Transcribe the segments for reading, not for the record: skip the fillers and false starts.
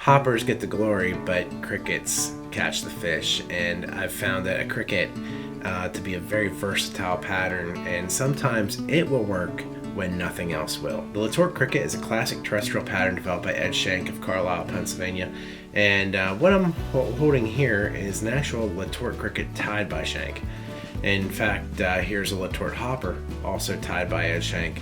Hoppers get the glory, but crickets catch the fish, and I've found that a cricket to be a very versatile pattern, and sometimes it will work when nothing else will. The Letort Cricket is a classic terrestrial pattern developed by Ed Shenk of Carlisle, Pennsylvania, and what I'm holding here is an actual Letort Cricket tied by Shenk. In fact, here's a Letort Hopper, also tied by Ed Shenk.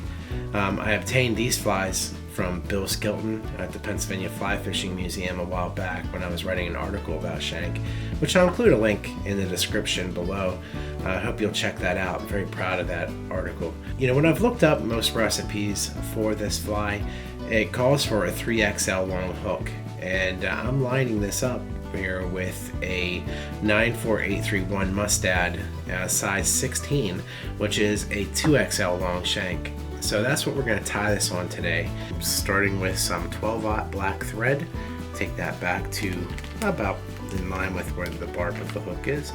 I obtained these flies from Bill Skilton at the Pennsylvania Fly Fishing Museum a while back when I was writing an article about Shenk, which I'll include a link in the description below. I hope you'll check that out. I'm very proud of that article. You know, when I've looked up most recipes for this fly, it calls for a 3XL long hook, and I'm lining this up here with a 94831 Mustad size 16, which is a 2XL long shank. So that's what we're going to tie this on today. Starting with some 12-aught black thread. Take that back to about in line with where the barb of the hook is.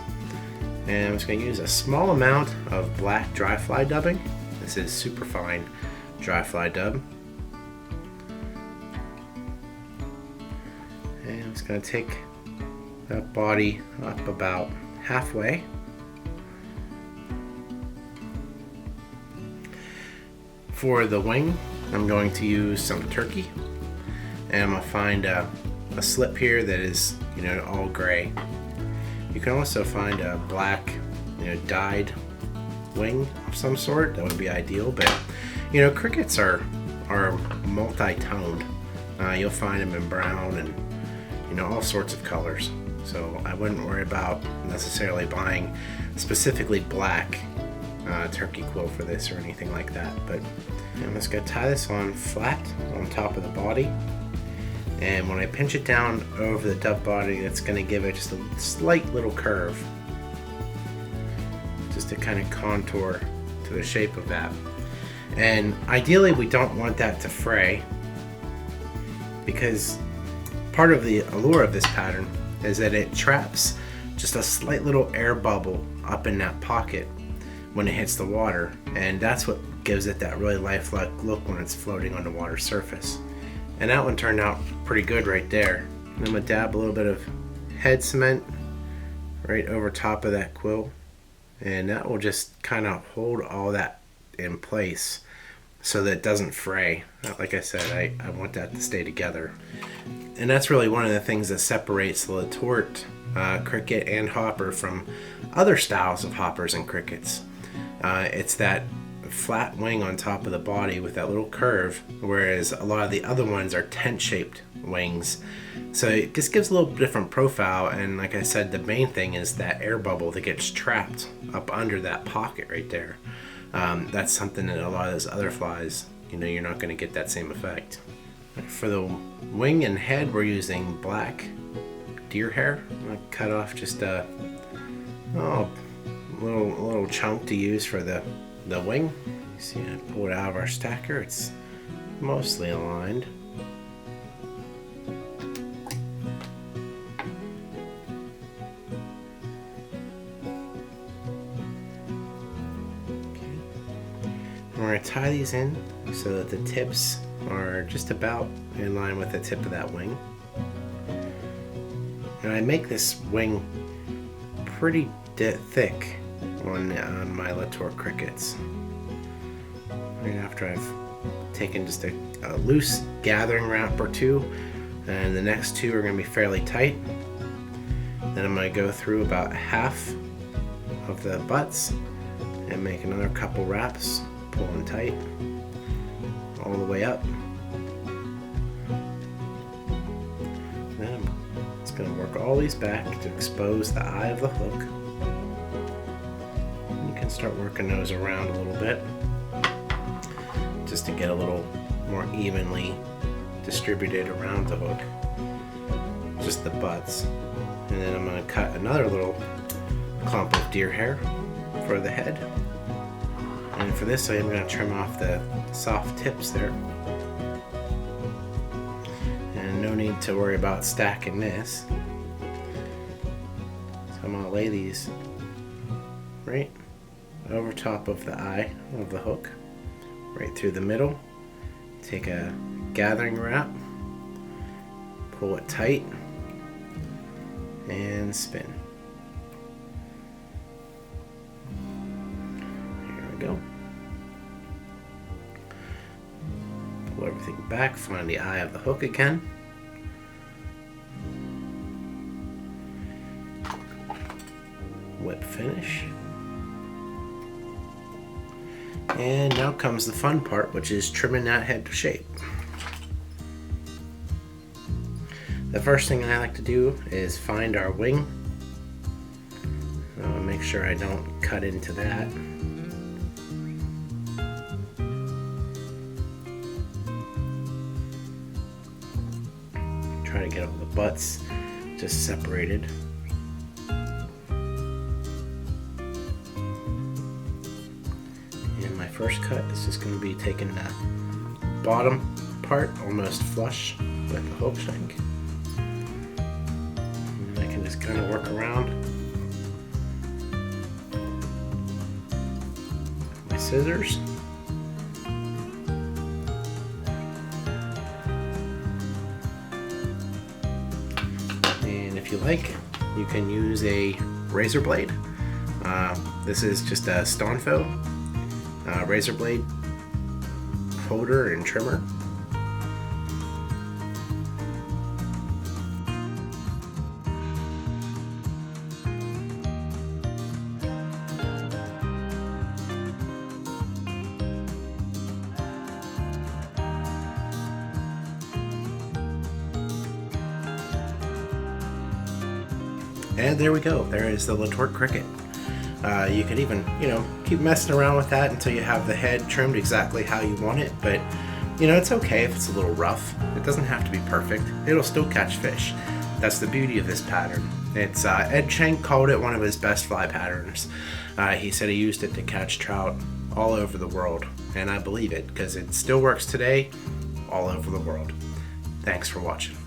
And I'm just going to use a small amount of black dry fly dubbing. This is super fine dry fly dub. And I'm just going to take that body up about halfway. For the wing, I'm going to use some turkey, and I'm going to find a slip here that is, you know, all gray. You can also find a black, you know, dyed wing of some sort. That would be ideal, but you know, crickets are multi-toned. You'll find them in brown and, you know, all sorts of colors. So I wouldn't worry about necessarily buying specifically black turkey quill for this or anything like that. But I'm just going to tie this on flat on top of the body, and when I pinch it down over the dub body, that's going to give it just a slight little curve, just to kind of contour to the shape of that. And ideally we don't want that to fray, because part of the allure of this pattern is that it traps just a slight little air bubble up in that pocket when it hits the water, and that's what gives it that really lifelike look when it's floating on the water surface. And that one turned out pretty good right there. And I'm gonna dab a little bit of head cement right over top of that quill, and that will just kind of hold all that in place so that it doesn't fray. Like I said, I want that to stay together. And that's really one of the things that separates the Letort cricket and hopper from other styles of hoppers and crickets. It's that flat wing on top of the body with that little curve, whereas a lot of the other ones are tent-shaped wings. So it just gives a little different profile, and like I said, the main thing is that air bubble that gets trapped up under that pocket right there. That's something that a lot of those other flies, you know, you're not going to get that same effect. For the wing and head, we're using black deer hair. I'm going to cut off just a little chunk to use for the wing. You see, I pull it out of our stacker. It's mostly aligned. Okay. We're going to tie these in so that the tips are just about in line with the tip of that wing. And I make this wing pretty thick on my Letort crickets. Right after I've taken just a loose gathering wrap or two, and the next two are going to be fairly tight. Then I'm going to go through about half of the butts and make another couple wraps, pulling tight all the way up. Then I'm just going to work all these back to expose the eye of the hook. Start working those around a little bit just to get a little more evenly distributed around the hook, just the butts. And then I'm going to cut another little clump of deer hair for the head, and for this I'm going to trim off the soft tips there. And no need to worry about stacking this, so I'm going to lay these right over top of the eye of the hook, right through the middle. Take a gathering wrap, Pull it tight and spin. Here we go. Pull everything back, find the eye of the hook again. Whip finish. And now comes the fun part, which is trimming that head to shape. The first thing I like to do is find our wing. Make sure I don't cut into that. Try to get all the butts just separated. And my first cut is just going to be taking the bottom part almost flush with the hook shank. And I can just kind of work around my scissors. If you like, you can use a razor blade. This is just a Stonefo razor blade holder and trimmer. And there we go. There is the Letort Cricket. You could even, keep messing around with that until you have the head trimmed exactly how you want it. But, it's okay if it's a little rough. It doesn't have to be perfect. It'll still catch fish. That's the beauty of this pattern. It's Ed Shenk called it one of his best fly patterns. He said he used it to catch trout all over the world. And I believe it, because it still works today all over the world. Thanks for watching.